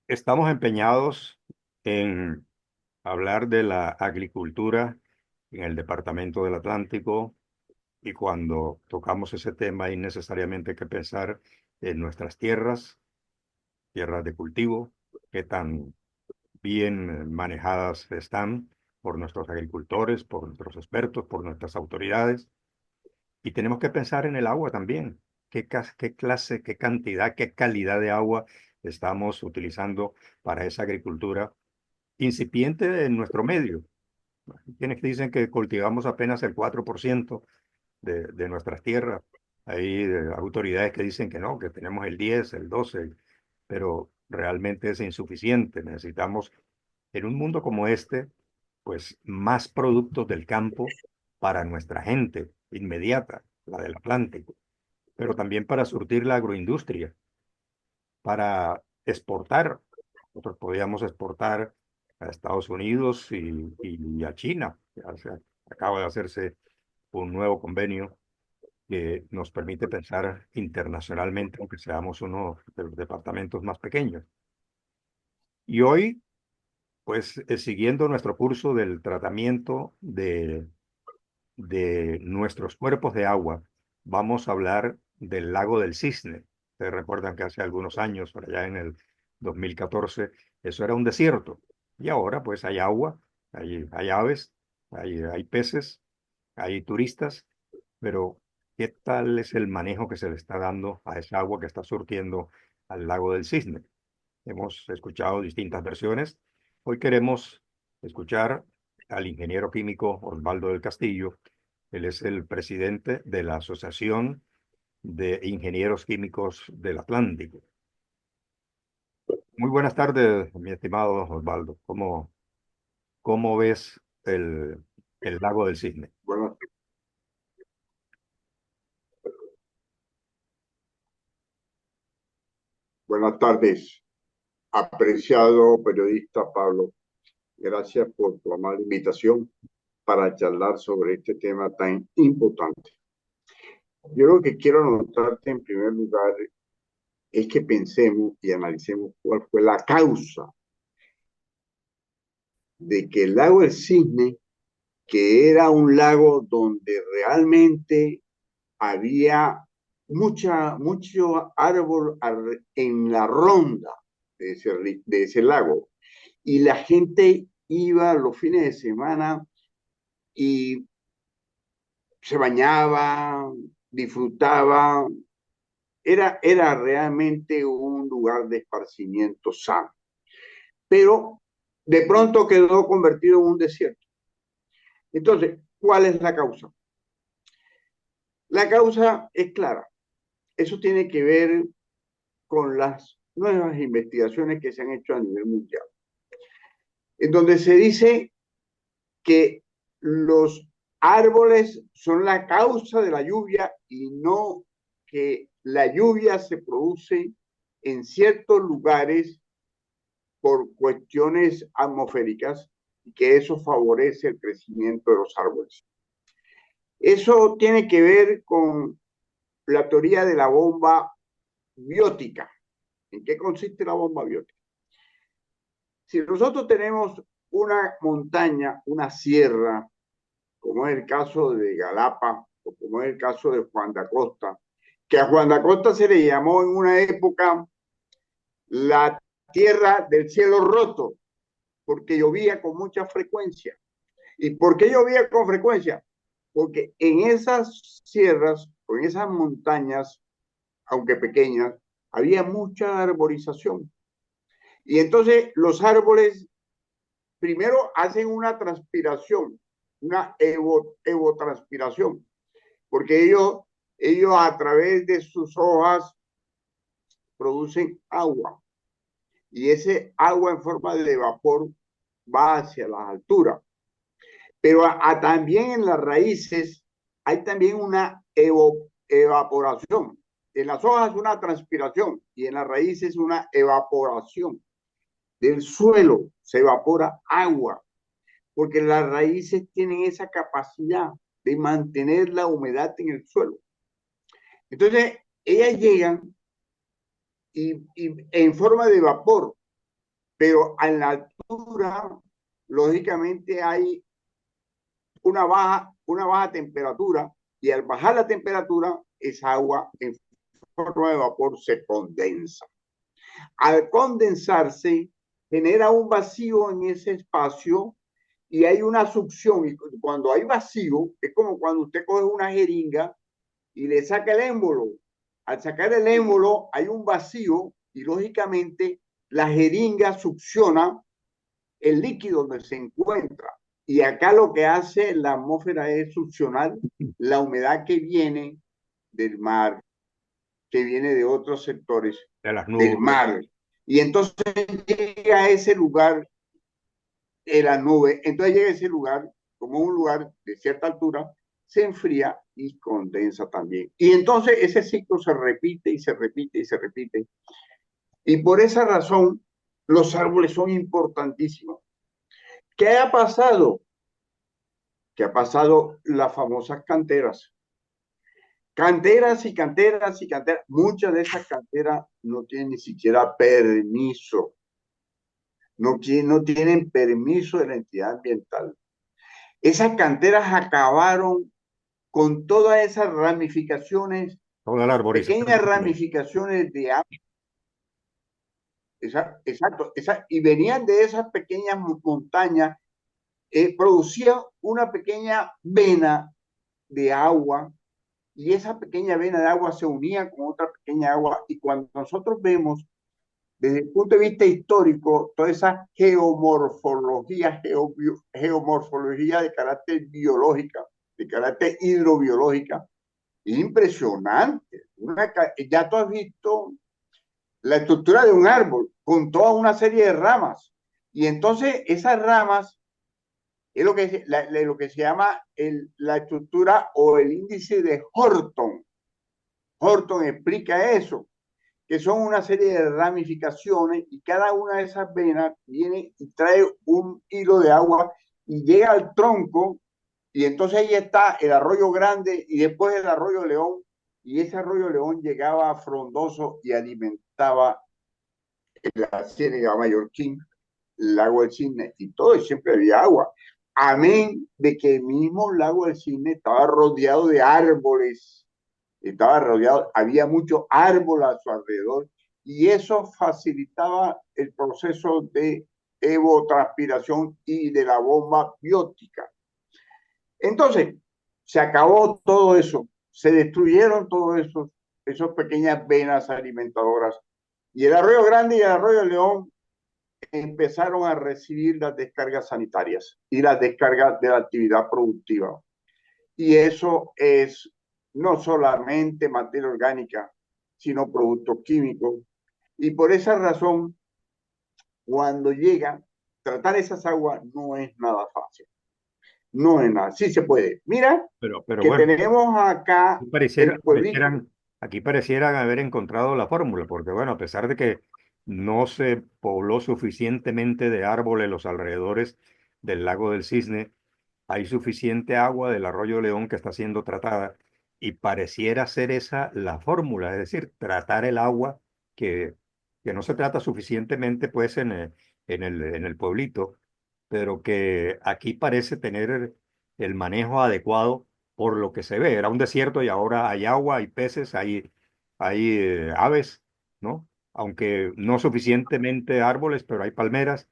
Estamos empeñados en hablar de la agricultura en el Departamento del Atlántico y cuando tocamos ese tema hay necesariamente que pensar en nuestras tierras, tierras de cultivo, qué tan bien manejadas están por nuestros agricultores, por nuestros expertos, por nuestras autoridades. Y tenemos que pensar en el agua también. ¿Qué clase, qué cantidad, qué calidad de agua estamos utilizando para esa agricultura incipiente en nuestro medio? Quienes dicen que cultivamos apenas el 4% de nuestras tierras. Hay autoridades que dicen que no, que tenemos el 10, el 12, pero realmente es insuficiente. Necesitamos, en un mundo como este, pues más productos del campo para nuestra gente inmediata, la del Atlántico, pero también para surtir la agroindustria, para exportar. Nosotros podíamos exportar a Estados Unidos y a China. Acaba de hacerse un nuevo convenio que nos permite pensar internacionalmente, aunque seamos uno de los departamentos más pequeños. Y hoy, pues, siguiendo nuestro curso del tratamiento de nuestros cuerpos de agua, vamos a hablar del lago del Cisne. Ustedes recuerdan que hace algunos años, por allá en el 2014, eso era un desierto. Y ahora, pues, hay agua, hay aves, hay peces, hay turistas, pero ¿qué tal es el manejo que se le está dando a esa agua que está surtiendo al lago del Cisne? Hemos escuchado distintas versiones. Hoy queremos escuchar al ingeniero químico Osvaldo del Castillo. Él es el presidente de la Asociación de Ingenieros Químicos del Atlántico. Muy buenas tardes, mi estimado Osvaldo. ¿Cómo ves el lago del Cisne? Buenas, buenas tardes, apreciado periodista Pablo. Gracias por tu amable invitación para charlar sobre este tema tan importante. Yo lo que quiero anotarte en primer lugar es que pensemos y analicemos cuál fue la causa de que el lago del Cisne, que era un lago donde realmente había mucho árbol en la ronda de ese lago, y la gente iba los fines de semana y se bañaba, disfrutaba, era realmente un lugar de esparcimiento sano, pero de pronto quedó convertido en un desierto. Entonces, ¿cuál es la causa? La causa es clara. Eso tiene que ver con las nuevas investigaciones que se han hecho a nivel mundial, en donde se dice que los árboles son la causa de la lluvia y no que la lluvia se produce en ciertos lugares por cuestiones atmosféricas y que eso favorece el crecimiento de los árboles. Eso tiene que ver con la teoría de la bomba biótica. ¿En qué consiste la bomba biótica? Si nosotros tenemos una montaña, una sierra, como es el caso de Galapa o como es el caso de Juan de Acosta, que a Juan de Acosta se le llamó en una época la tierra del cielo roto, porque llovía con mucha frecuencia. ¿Y por qué llovía con frecuencia? Porque en esas sierras o en esas montañas, aunque pequeñas, había mucha arborización. Y entonces los árboles primero hacen una transpiración, una evotranspiración, porque ellos a través de sus hojas producen agua y ese agua en forma de vapor va hacia las alturas. Pero también en las raíces hay también una evaporación. En las hojas una transpiración y en las raíces una evaporación. Del suelo se evapora agua porque las raíces tienen esa capacidad de mantener la humedad en el suelo. Entonces, ellas llegan y en forma de vapor pero en la altura, lógicamente hay una baja temperatura y al bajar la temperatura, esa agua en forma de vapor se condensa. Al condensarse, genera un vacío en ese espacio y hay una succión. Y cuando hay vacío, es como cuando usted coge una jeringa y le saca el émbolo. Al sacar el émbolo, hay un vacío y lógicamente la jeringa succiona el líquido donde se encuentra. Y acá lo que hace la atmósfera es succionar la humedad que viene del mar, que viene de otros sectores de las del nubes. mar. Y entonces llega a ese lugar, en la nube, entonces llega a ese lugar, como un lugar de cierta altura, se enfría y condensa también. Y entonces ese ciclo se repite y se repite y se repite. Y por esa razón, los árboles son importantísimos. ¿Qué ha pasado? Que ha pasado las famosas canteras. Canteras y canteras y canteras. Muchas de esas canteras no tienen ni siquiera permiso. No tienen permiso de la entidad ambiental. Esas canteras acabaron con todas esas ramificaciones, Toda la arborización pequeñas que tiene. ramificaciones de agua. Exacto, y venían de esas pequeñas montañas, producían una pequeña vena de agua y esa pequeña vena de agua se unía con otra pequeña agua y cuando nosotros vemos desde el punto de vista histórico toda esa geomorfología de carácter biológica, de carácter hidrobiológica, es impresionante. Ya tú has visto la estructura de un árbol con toda una serie de ramas y entonces esas ramas es lo que se llama la estructura o el índice de Horton. Horton explica eso, que son una serie de ramificaciones y cada una de esas venas viene y trae un hilo de agua y llega al tronco y entonces ahí está el arroyo grande y después el arroyo León y ese arroyo León llegaba a Frondoso y alimentaba la Ciénaga Mallorquín, el lago del Cisne y todo, y siempre había agua. Amén de que el mismo lago del Cisne estaba rodeado de árboles, estaba rodeado, había mucho árbol a su alrededor y eso facilitaba el proceso de evotranspiración y de la bomba biótica. Entonces, se acabó todo eso, se destruyeron todos esos pequeñas venas alimentadoras y el Arroyo Grande y el Arroyo León empezaron a recibir las descargas sanitarias y las descargas de la actividad productiva. Y eso es no solamente materia orgánica, sino productos químicos. Y por esa razón, cuando llega, tratar esas aguas no es nada fácil. No es nada. Sí se puede. Mira Pero que bueno, tenemos acá el pueblito. aquí parecieran haber encontrado la fórmula, porque bueno, a pesar de que no se pobló suficientemente de árboles los alrededores del lago del Cisne, hay suficiente agua del arroyo León que está siendo tratada y pareciera ser esa la fórmula, es decir, tratar el agua que, que no se trata suficientemente pues en el pueblito, pero que aquí parece tener el manejo adecuado por lo que se ve. Era un desierto y ahora hay agua, hay peces, hay aves, ¿no? Aunque no suficientemente árboles, pero hay palmeras.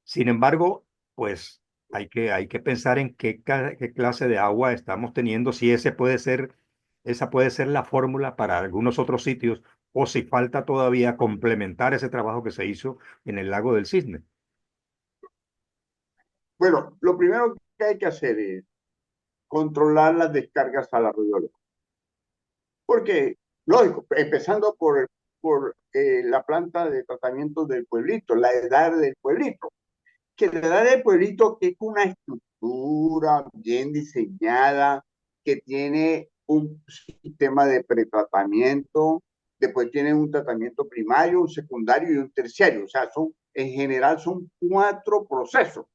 Sin embargo, pues hay que pensar en qué clase de agua estamos teniendo, si esa puede ser la fórmula para algunos otros sitios, o si falta todavía complementar ese trabajo que se hizo en el lago del Cisne. Bueno, lo primero que hay que hacer es controlar las descargas al arroyo León. Porque, lógico, empezando por la planta de tratamiento del pueblito, la edad del pueblito. Que la edad del pueblito es una estructura bien diseñada, que tiene un sistema de pretratamiento, después tiene un tratamiento primario, un secundario y un terciario. O sea, en general son 4 procesos.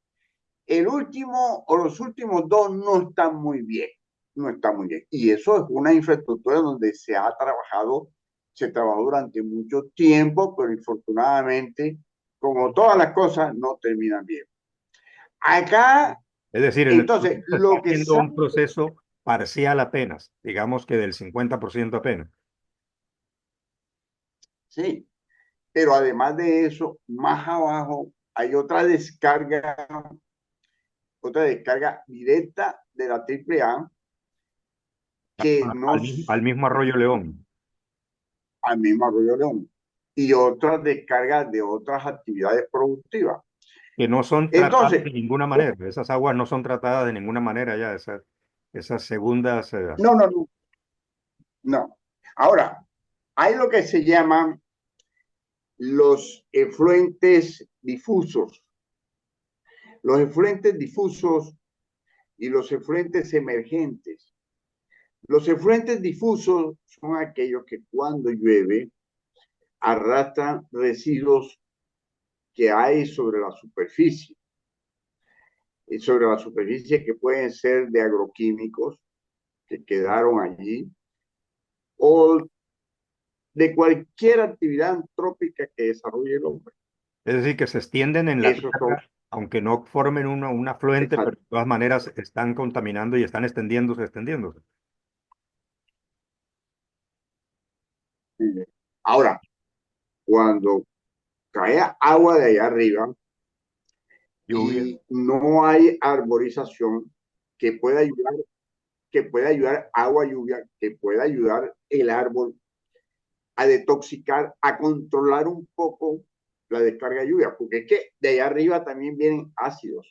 El último o los últimos dos no están muy bien, no están muy bien. Y eso es una infraestructura donde se trabajó durante mucho tiempo, pero infortunadamente como todas las cosas, no terminan bien. Acá, Es decir, en el entonces, proceso se está lo que haciendo un sale, proceso parcial apenas, digamos que del 50% apenas. sí, pero además de eso, más abajo hay otra descarga directa de la AAA que Al nos, mismo Arroyo León, al mismo Arroyo León, y otras descargas de otras actividades productivas. que no son tratadas Entonces, de ninguna manera. Esas aguas no son tratadas de ninguna manera ya, esas segundas. no, no, no, no. Ahora, hay lo que se llaman los efluentes difusos. Los efluentes difusos y los efluentes emergentes. Los efluentes difusos son aquellos que cuando llueve arrastran residuos que hay sobre la superficie que pueden ser de agroquímicos que quedaron allí o de cualquier actividad antrópica que desarrolle el hombre. Es decir, que se extienden en la Esos son, tierra, aunque no formen un afluente, pero exacto. de todas maneras están contaminando y están extendiéndose, extendiéndose. Ahora, cuando cae agua de allá arriba Lluvia. y no hay arborización que pueda ayudar, agua, lluvia, que pueda ayudar el árbol a detoxicar, a controlar un poco la descarga de lluvia, porque es que de allá arriba también vienen ácido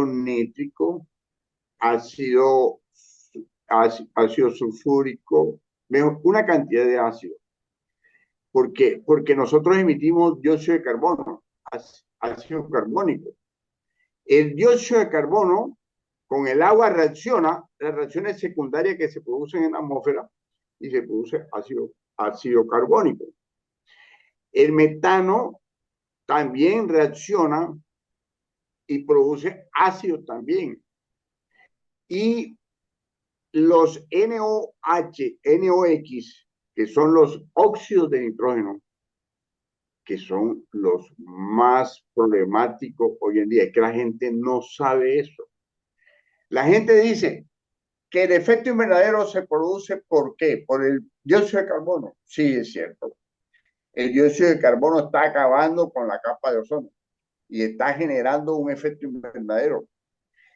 nítrico, ácido, ácido sulfúrico, una cantidad de ácido. ¿Por qué? Porque nosotros emitimos dióxido de carbono, ácido carbónico. El dióxido de carbono con el agua reacciona, las reacciones secundarias que se producen en la atmósfera y se produce ácido carbónico. El metano también reacciona y produce ácido también. Y los NOH, NOx, que son los óxidos de nitrógeno, que son los más problemáticos hoy en día, es que la gente no sabe eso. La gente dice que el efecto invernadero se produce ¿por qué? Por el dióxido de carbono. Sí, es cierto. El dióxido de carbono está acabando con la capa de ozono y está generando un efecto invernadero.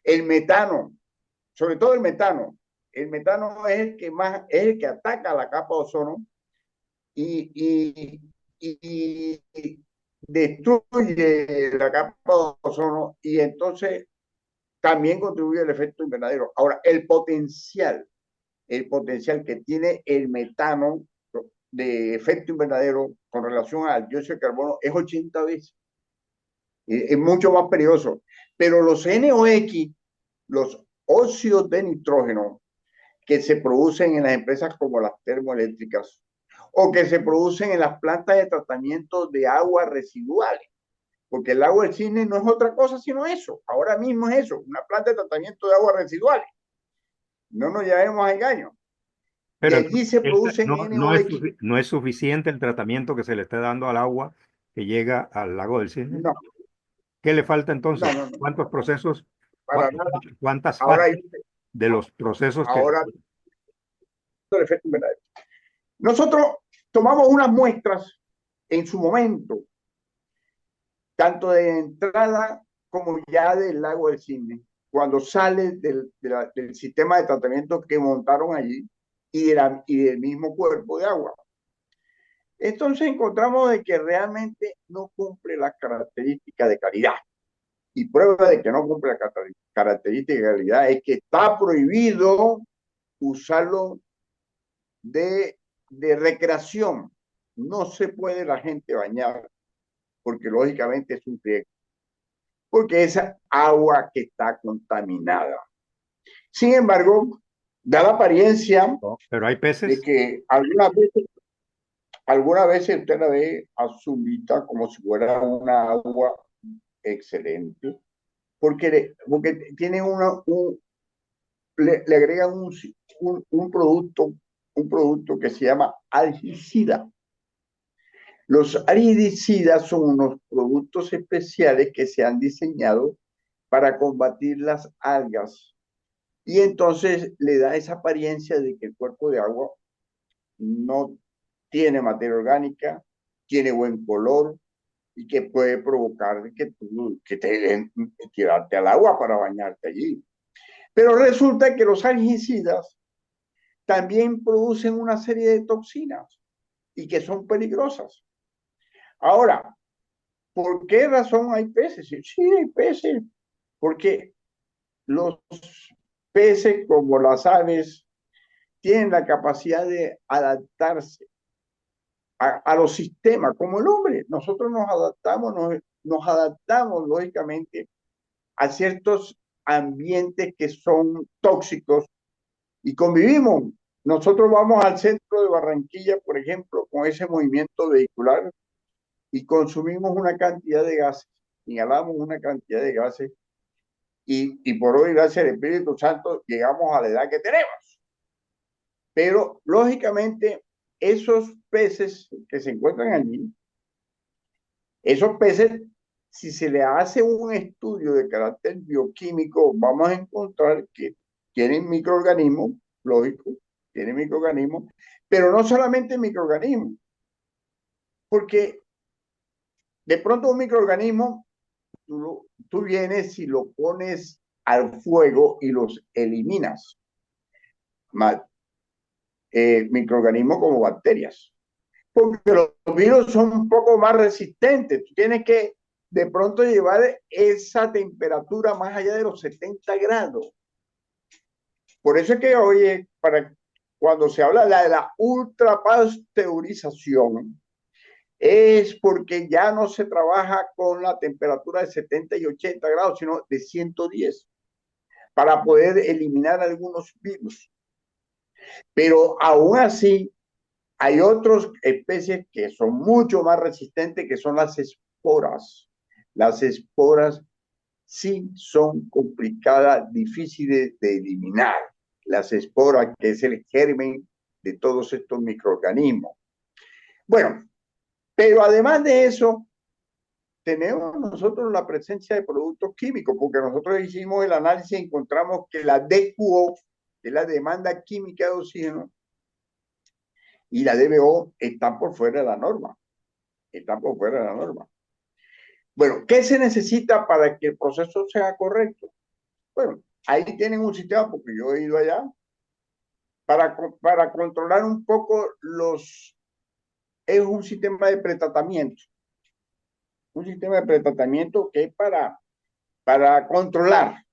El metano, sobre todo el metano es el que más, es el que ataca la capa de ozono y, y destruye la capa de ozono y entonces también contribuye al efecto invernadero. Ahora, el potencial que tiene el metano de efecto invernadero con relación al dióxido de carbono es 80 veces. Es mucho más peligroso. Pero los NOx, los óxidos de nitrógeno que se producen en las empresas como las termoeléctricas o que se producen en las plantas de tratamiento de aguas residuales, porque el agua del cisne no es otra cosa sino eso. Ahora mismo es eso, una planta de tratamiento de aguas residuales. No nos llevemos a engaño. De Pero allí se producen no es, NOx. no es suficiente el tratamiento que se le está dando al agua que llega al lago del Cisne. No, ¿Qué le falta entonces? no, no, ¿Cuántos procesos, para nada. cuántas Ahora, fases de los procesos que... ahora el efecto invernadero. Nosotros tomamos unas muestras en su momento, tanto de entrada como ya del lago del Cisne, cuando sale del sistema de tratamiento que montaron allí y del mismo cuerpo de agua. Entonces encontramos de que realmente no cumple las características de calidad. Y prueba de que no cumple las características de calidad es que está prohibido usarlo de recreación. No se puede la gente bañar porque lógicamente es un riesgo, porque es agua que está contaminada. Sin embargo, da la apariencia No, pero hay de peces. que alguna vez usted la ve azulita como si fuera una agua excelente, porque tiene le agregan un producto que se llama algicida. Los aridicidas son unos productos especiales que se han diseñado para combatir las algas y entonces le da esa apariencia de que el cuerpo de agua no tiene materia orgánica, tiene buen color y que puede provocar que te den tirarte al agua para bañarte allí. Pero resulta que los algicidas también producen una serie de toxinas y que son peligrosas. Ahora, ¿por qué razón hay peces? Sí, hay peces, porque los peces, como las aves, tienen la capacidad de adaptarse a los sistemas, como el hombre. Nosotros nos adaptamos lógicamente a ciertos ambientes que son tóxicos y convivimos. Nosotros vamos al centro de Barranquilla, por ejemplo, con ese movimiento vehicular y consumimos una cantidad de gases, inhalamos una cantidad de gases y por hoy, gracias al Espíritu Santo, llegamos a la edad que tenemos. Pero, lógicamente, esos peces que se encuentran allí, esos peces, si se le hace un estudio de carácter bioquímico, vamos a encontrar que tienen microorganismos, lógico, tienen microorganismos, pero no solamente microorganismos, porque de pronto un microorganismo, tú vienes y lo pones al fuego y los eliminas. Microorganismos como bacterias. Porque los virus son un poco más resistentes. Tú tienes que de pronto llevar esa temperatura más allá de los 70 grados. Por eso es que, oye, cuando se habla de la ultrapasteurización, es porque ya no se trabaja con la temperatura de 70 y 80 grados, sino de 110, para poder eliminar algunos virus. Pero aún así, hay otras especies que son mucho más resistentes, que son las esporas. Las esporas sí son complicadas, difíciles de eliminar. Las esporas, que es el germen de todos estos microorganismos. Bueno, pero además de eso, tenemos nosotros la presencia de productos químicos, porque nosotros hicimos el análisis y encontramos que la DQO, que es la demanda química de oxígeno, y la DBO están por fuera de la norma. Están por fuera de la norma. Bueno, ¿qué se necesita para que el proceso sea correcto? Bueno, ahí tienen un sistema, porque yo he ido allá, para controlar un poco es un sistema de pretratamiento. Un sistema de pretratamiento que es para controlar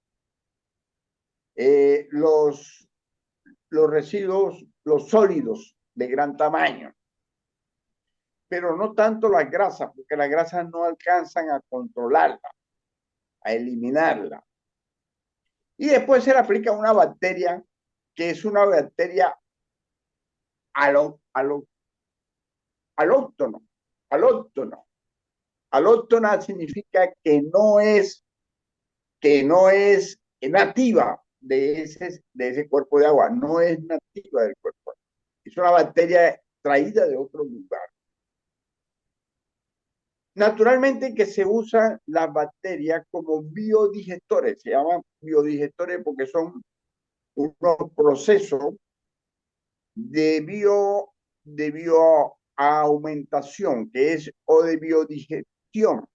los residuos, los sólidos de gran tamaño, pero no tanto las grasas, porque las grasas no alcanzan a controlarla, a eliminarla. Y después se le aplica una bacteria que es una bacteria alóctono. Alóctono. Alóctona significa que no es nativa de ese cuerpo de agua, no es nativa del cuerpo. Es una bacteria traída de otro lugar. Naturalmente que se usan las bacterias como biodigestores, se llaman biodigestores porque son unos procesos de bioaumentación, que es, o de biodigestión,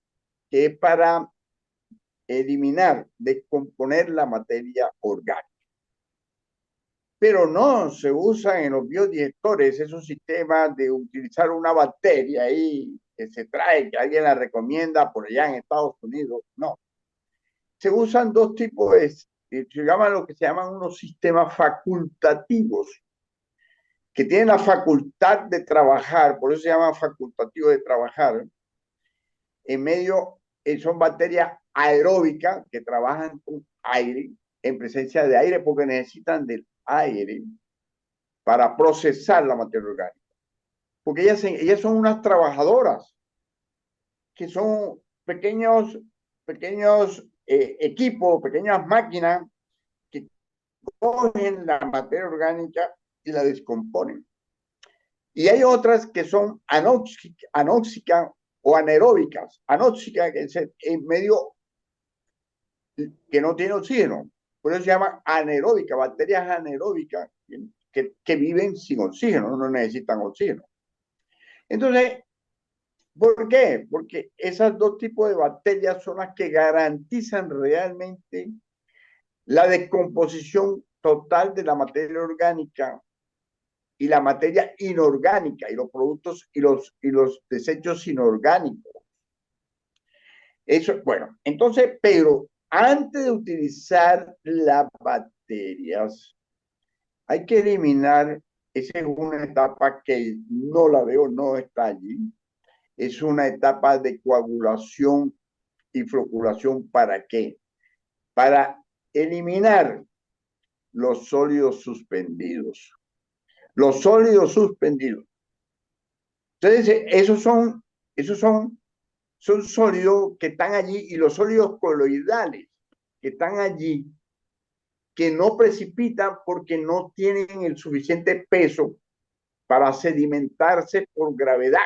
que es para eliminar, descomponer la materia orgánica. Pero no se usan en los biodigestores esos sistemas de utilizar una bacteria ahí que se trae, que alguien la recomienda por allá en Estados Unidos. No. Se usan dos tipos se llaman lo que se llaman unos sistemas facultativos, que tienen la facultad de trabajar, por eso se llama facultativo de trabajar, en medio, son bacterias aeróbicas que trabajan con aire, en presencia de aire, porque necesitan del aire para procesar la materia orgánica. Porque ellas son unas trabajadoras, que son pequeños equipos, pequeñas máquinas que cogen la materia orgánica y la descomponen. Y hay otras que son anóxicas o anaeróbicas. Anóxica, que es en medio que no tiene oxígeno. Por eso se llama anaeróbica, bacterias anaeróbicas que viven sin oxígeno, no necesitan oxígeno. Entonces, ¿por qué? Porque esos dos tipos de bacterias son las que garantizan realmente la descomposición total de la materia orgánica y la materia inorgánica y los productos y los desechos inorgánicos. Eso, bueno, entonces, pero antes de utilizar las bacterias, hay que eliminar, esa es una etapa que no la veo, no está allí, es una etapa de coagulación y floculación. ¿Para qué? Para eliminar los sólidos suspendidos. Los sólidos suspendidos. Entonces, son sólidos que están allí y los sólidos coloidales que están allí, que no precipitan porque no tienen el suficiente peso para sedimentarse por gravedad.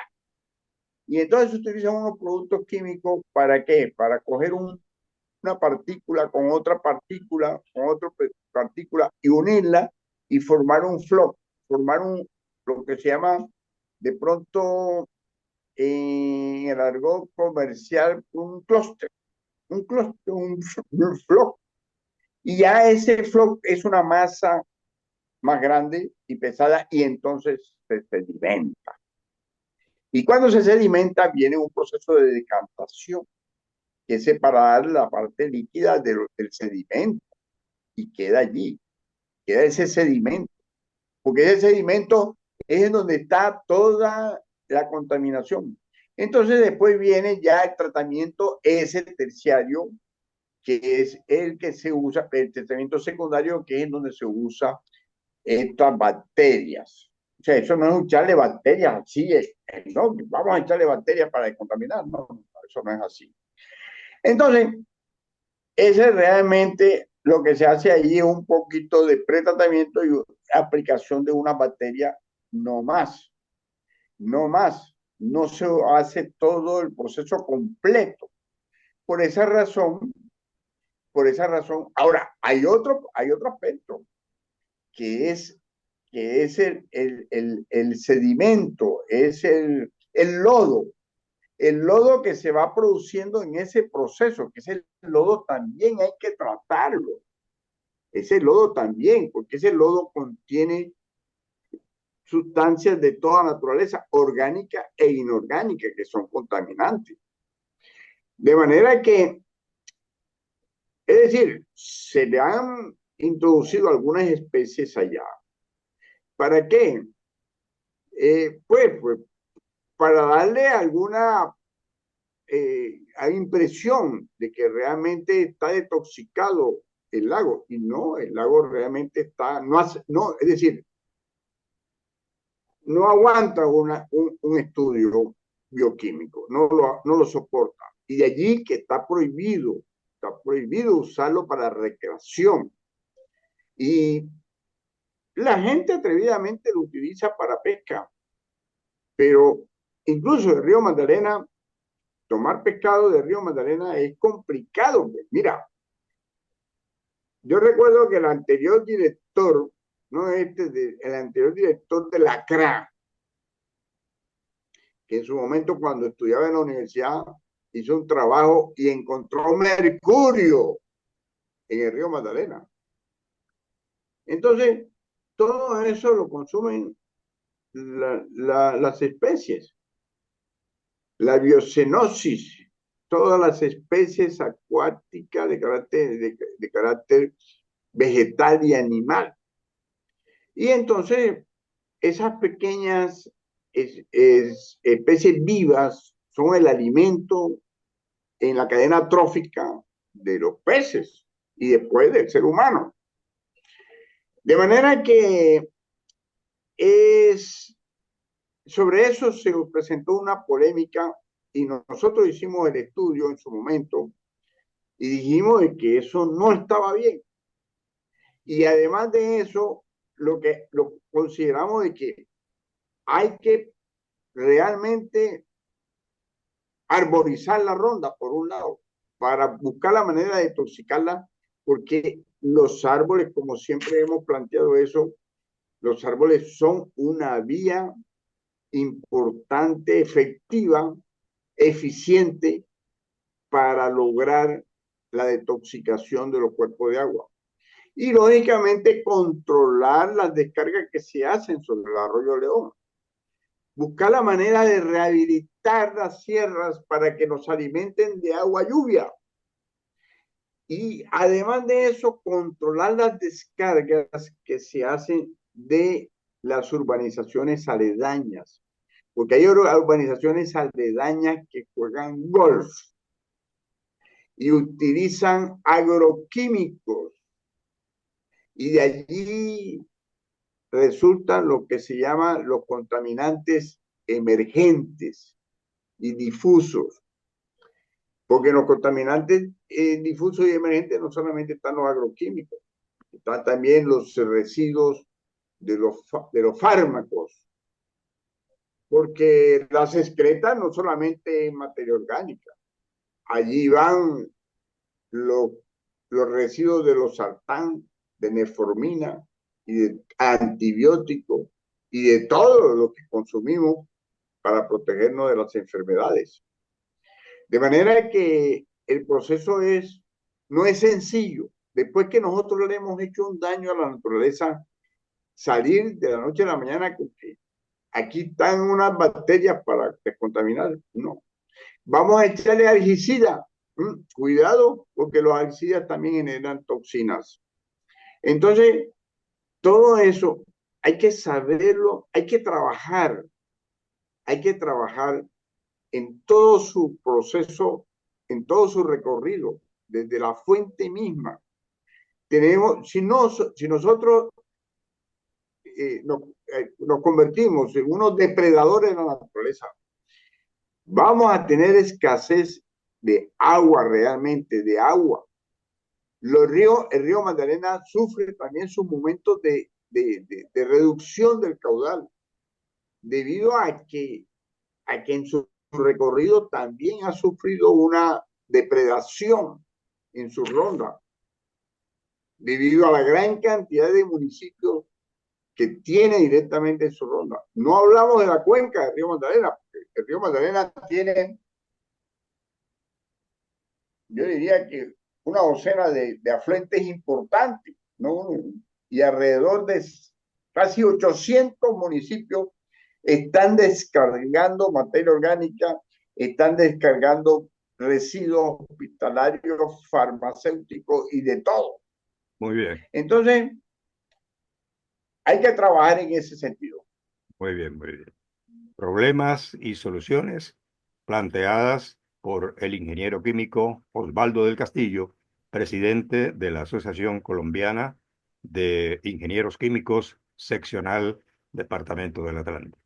Y entonces se utilizan unos productos químicos ¿para qué? Para coger una partícula con otra partícula y unirla y formar un floc, formar lo que se llama de pronto en el argot comercial un floc. Y ya ese floc es una masa más grande y pesada y entonces se sedimenta. Y cuando se sedimenta viene un proceso de decantación, que es separar la parte líquida del sedimento y queda allí, queda ese sedimento, porque ese sedimento es en donde está toda la contaminación. Entonces después viene ya el tratamiento ese terciario, que es el que se usa, el tratamiento secundario, que es en donde se usa estas bacterias. O sea, eso no es echarle bacterias así, no, vamos a echarle bacterias para descontaminar, no, eso no es así. Entonces, ese realmente lo que se hace ahí es un poquito de pretratamiento y aplicación de una bacteria, no más, no más. No se hace todo el proceso completo. Por esa razón, ahora hay otro aspecto que es, el sedimento, es lodo, el lodo que se va produciendo en ese proceso, que ese lodo también hay que tratarlo, ese lodo también, porque ese lodo contiene sustancias de toda naturaleza, orgánica e inorgánica, que son contaminantes. De manera que, es decir, se le han introducido algunas especies allá. ¿Para qué? Pues para darle alguna impresión de que realmente está detoxicado el lago, y no, el lago realmente está, no, es decir, no aguanta un estudio bioquímico, no lo soporta. Y de allí que está prohibido usarlo para recreación. Y la gente atrevidamente lo utiliza para pesca, pero incluso el río Magdalena, tomar pescado del río Magdalena es complicado. Mira, yo recuerdo que el anterior director, no el anterior director de la CRA, que en su momento cuando estudiaba en la universidad hizo un trabajo y encontró mercurio en el río Magdalena. Entonces, todo eso lo consumen las especies, la biocenosis, todas las especies acuáticas de carácter vegetal y animal. Y entonces, esas pequeñas especies vivas son el alimento en la cadena trófica de los peces y después del ser humano. De manera que sobre eso se presentó una polémica y nosotros hicimos el estudio en su momento y dijimos de que eso no estaba bien. Y además de eso, lo consideramos de que hay que realmente arborizar la ronda, por un lado, para buscar la manera de toxicarla, porque los árboles, como siempre hemos planteado eso, los árboles son una vía importante, efectiva, eficiente para lograr la detoxicación de los cuerpos de agua. Y lógicamente controlar las descargas que se hacen sobre el arroyo León. Buscar la manera de rehabilitar las sierras para que nos alimenten de agua lluvia. Y además de eso, controlar las descargas que se hacen de las urbanizaciones aledañas. Porque hay urbanizaciones aledañas que juegan golf y utilizan agroquímicos. Y de allí resultan lo que se llama los contaminantes emergentes y difusos. Porque los contaminantes difusos y emergentes no solamente están los agroquímicos, están también los residuos de los fármacos, porque las excretas no solamente en materia orgánica, allí van los, los residuos de los sartán, de metformina y de antibióticos y de todo lo que consumimos para protegernos de las enfermedades. De manera que el proceso no es sencillo. Después que nosotros le hemos hecho un daño a la naturaleza, salir de la noche a la mañana con que aquí están unas bacterias para descontaminar, no. Vamos a echarle algicida. Cuidado, porque los algicidas también generan toxinas. Entonces, todo eso hay que saberlo, hay que trabajar en todo su proceso, en todo su recorrido, desde la fuente misma. Tenemos, si nosotros nos convertimos en unos depredadores de la naturaleza, vamos a tener escasez de agua realmente, de agua. El río Magdalena sufre también sus momentos de reducción del caudal, debido a que en su recorrido también ha sufrido una depredación en su ronda, debido a la gran cantidad de municipios que tiene directamente en su ronda. No hablamos de la cuenca del río Magdalena, porque el río Magdalena tiene, yo diría que una docena de afluentes importantes, ¿no? Y alrededor de casi 800 municipios están descargando materia orgánica, están descargando residuos hospitalarios, farmacéuticos y de todo. Muy bien, Entonces, hay que trabajar en ese sentido. muy bien, muy bien. Problemas y soluciones planteadas por el ingeniero químico Osvaldo del Castillo, presidente de la Asociación Colombiana de Ingenieros Químicos, seccional Departamento del Atlántico.